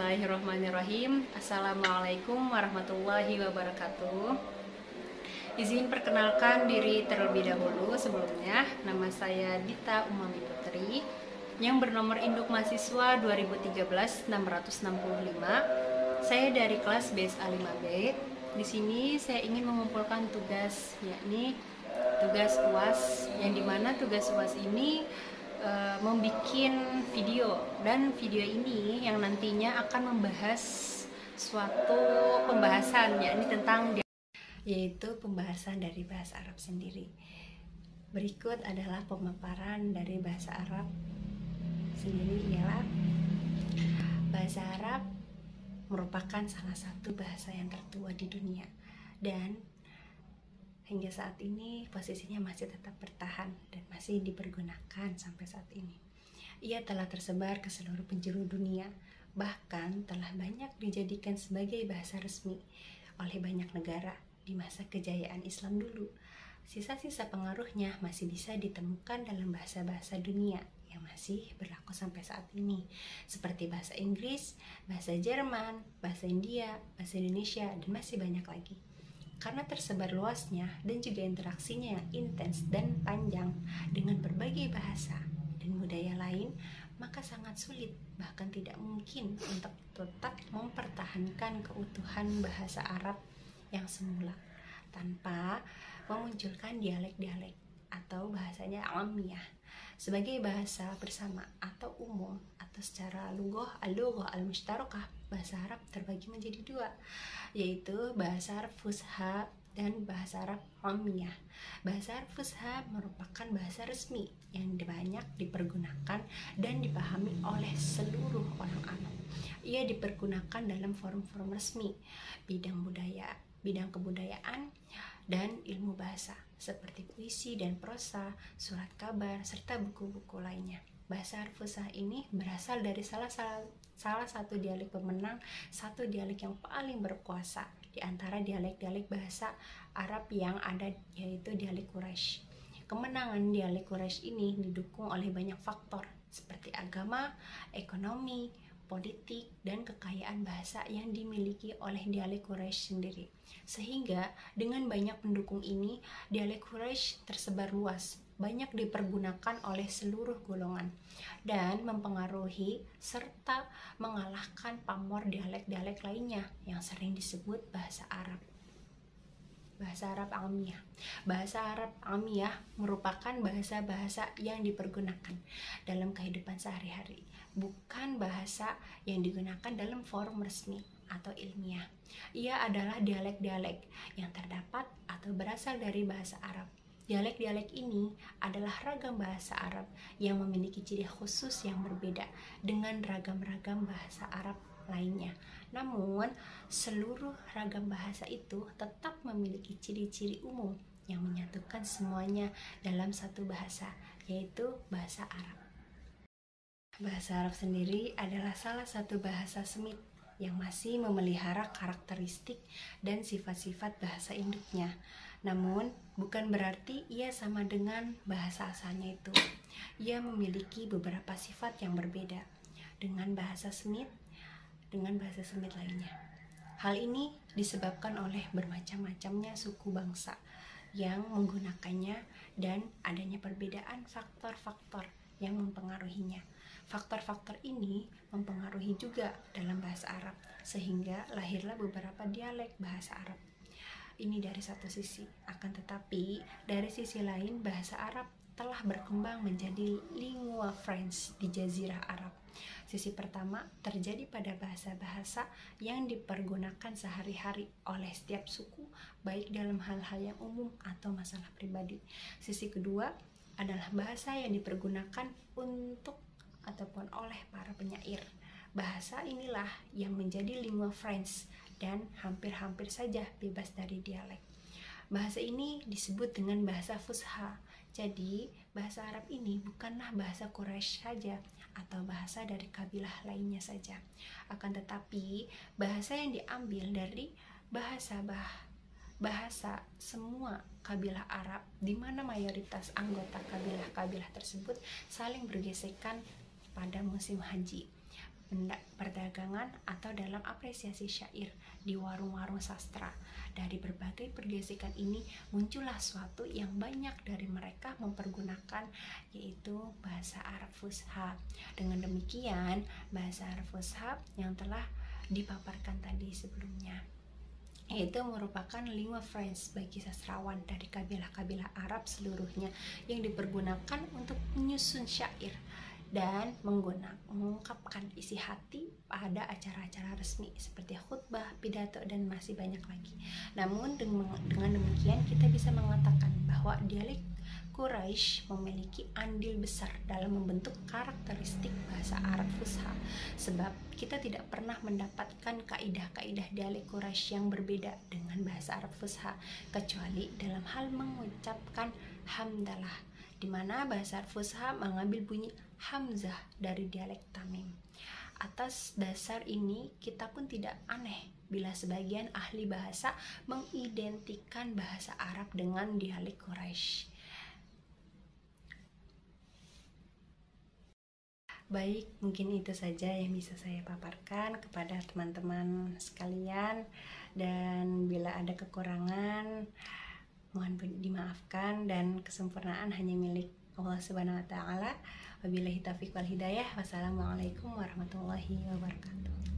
Bismillahirrahmanirrahim. Assalamualaikum warahmatullahi wabarakatuh. Izin perkenalkan diri terlebih dahulu. Sebelumnya, nama saya Dita Umami Putri yang bernomor induk mahasiswa 2013-665. Saya dari kelas BSA 5B. Di sini saya ingin mengumpulkan tugas, yakni tugas UAS, yang dimana tugas UAS ini membuat video, dan video ini yang nantinya akan membahas suatu pembahasan, yakni tentang yaitu pembahasan dari bahasa Arab sendiri. Berikut adalah pemaparan dari bahasa Arab sendiri, ialah bahasa Arab merupakan salah satu bahasa yang tertua di dunia, dan hingga saat ini posisinya masih tetap bertahan dan masih dipergunakan sampai saat ini. Ia telah tersebar ke seluruh penjuru dunia, bahkan telah banyak dijadikan sebagai bahasa resmi oleh banyak negara di masa kejayaan Islam dulu. Sisa-sisa pengaruhnya masih bisa ditemukan dalam bahasa-bahasa dunia yang masih berlaku sampai saat ini, seperti bahasa Inggris, bahasa Jerman, bahasa India, bahasa Indonesia, dan masih banyak lagi. Karena tersebar luasnya dan juga interaksinya yang intens dan panjang dengan berbagai bahasa dan budaya lain, maka sangat sulit, bahkan tidak mungkin untuk tetap mempertahankan keutuhan bahasa Arab yang semula tanpa memunculkan dialek-dialek atau bahasanya alamiah sebagai bahasa bersama atau umum, atau secara lughah al-mushtarakah. Bahasa Arab terbagi menjadi dua, yaitu bahasa Arab Fusha dan bahasa Arab Amiyah. Bahasa Arab Fusha merupakan bahasa resmi yang banyak dipergunakan dan dipahami oleh seluruh orang Arab. Ia dipergunakan dalam forum-forum resmi, bidang kebudayaan, dan ilmu bahasa seperti puisi dan prosa, surat kabar, serta buku-buku lainnya. Bahasa Arab Fusha ini berasal dari salah satu dialek pemenang, satu dialek yang paling berkuasa di antara dialek-dialek bahasa Arab yang ada, yaitu dialek Quraisy. Kemenangan dialek Quraisy ini didukung oleh banyak faktor seperti agama, ekonomi, politik, dan kekayaan bahasa yang dimiliki oleh dialek Quraisy sendiri. Sehingga dengan banyak pendukung ini, dialek Quraisy tersebar luas, banyak dipergunakan oleh seluruh golongan, dan mempengaruhi serta mengalahkan pamor dialek-dialek lainnya yang sering disebut bahasa Arab. Bahasa Arab Amiyah. Bahasa Arab Amiyah merupakan bahasa-bahasa yang dipergunakan dalam kehidupan sehari-hari, bukan bahasa yang digunakan dalam forum resmi atau ilmiah. Ia adalah dialek-dialek yang terdapat atau berasal dari bahasa Arab. Dialek-dialek ini adalah ragam bahasa Arab yang memiliki ciri khusus yang berbeda dengan ragam-ragam bahasa Arab lainnya. Namun, seluruh ragam bahasa itu tetap memiliki ciri-ciri umum yang menyatukan semuanya dalam satu bahasa, yaitu bahasa Arab. Bahasa Arab sendiri adalah salah satu bahasa Semit yang masih memelihara karakteristik dan sifat-sifat bahasa induknya. Namun, bukan berarti ia sama dengan bahasa asalnya itu. Ia memiliki beberapa sifat yang berbeda dengan bahasa Semit lainnya. Hal ini disebabkan oleh bermacam-macamnya suku bangsa yang menggunakannya dan adanya perbedaan faktor-faktor yang mempengaruhinya. Faktor-faktor ini mempengaruhi juga dalam bahasa Arab, sehingga lahirlah beberapa dialek bahasa Arab. Ini dari satu sisi, akan tetapi dari sisi lain bahasa Arab telah berkembang menjadi lingua franca di Jazirah Arab. Sisi pertama terjadi pada bahasa-bahasa yang dipergunakan sehari-hari oleh setiap suku, baik dalam hal-hal yang umum atau masalah pribadi. Sisi kedua adalah bahasa yang dipergunakan untuk ataupun oleh para penyair. Bahasa inilah yang menjadi lingua franca dan hampir-hampir saja bebas dari dialek. Bahasa ini disebut dengan bahasa Fusha. Jadi, bahasa Arab ini bukanlah bahasa Quraisy saja atau bahasa dari kabilah lainnya saja. Akan tetapi, bahasa yang diambil dari bahasa semua kabilah Arab, di mana mayoritas anggota kabilah-kabilah tersebut saling bergesekan pada musim haji. perdagangan atau dalam apresiasi syair di warung-warung sastra. Dari berbagai pergesekan ini muncullah suatu yang banyak dari mereka mempergunakan, yaitu bahasa Arab Fusha. Dengan demikian, bahasa Arab Fusha yang telah dipaparkan tadi sebelumnya, yaitu merupakan lingua franca bagi sastrawan dari kabilah-kabilah Arab seluruhnya yang dipergunakan untuk menyusun syair dan mengungkapkan isi hati pada acara-acara resmi seperti khutbah, pidato, dan masih banyak lagi. Namun dengan demikian kita bisa mengatakan bahwa dialek Quraisy memiliki andil besar dalam membentuk karakteristik bahasa Arab Fusha, sebab kita tidak pernah mendapatkan kaidah-kaidah dialek Quraisy yang berbeda dengan bahasa Arab Fusha kecuali dalam hal mengucapkan hamdalah, di mana bahasa Arab Fusha mengambil bunyi hamzah dari dialek Tamim. Atas dasar ini, kita pun tidak aneh bila sebagian ahli bahasa mengidentikan bahasa Arab dengan dialek Quraisy. Baik, mungkin itu saja yang bisa saya paparkan kepada teman-teman sekalian, dan bila ada kekurangan mohon dimaafkan, dan kesempurnaan hanya milik Allah Subhanahu wa taala. Wabillahi taufiq wal hidayah. Wassalamualaikum warahmatullahi wabarakatuh.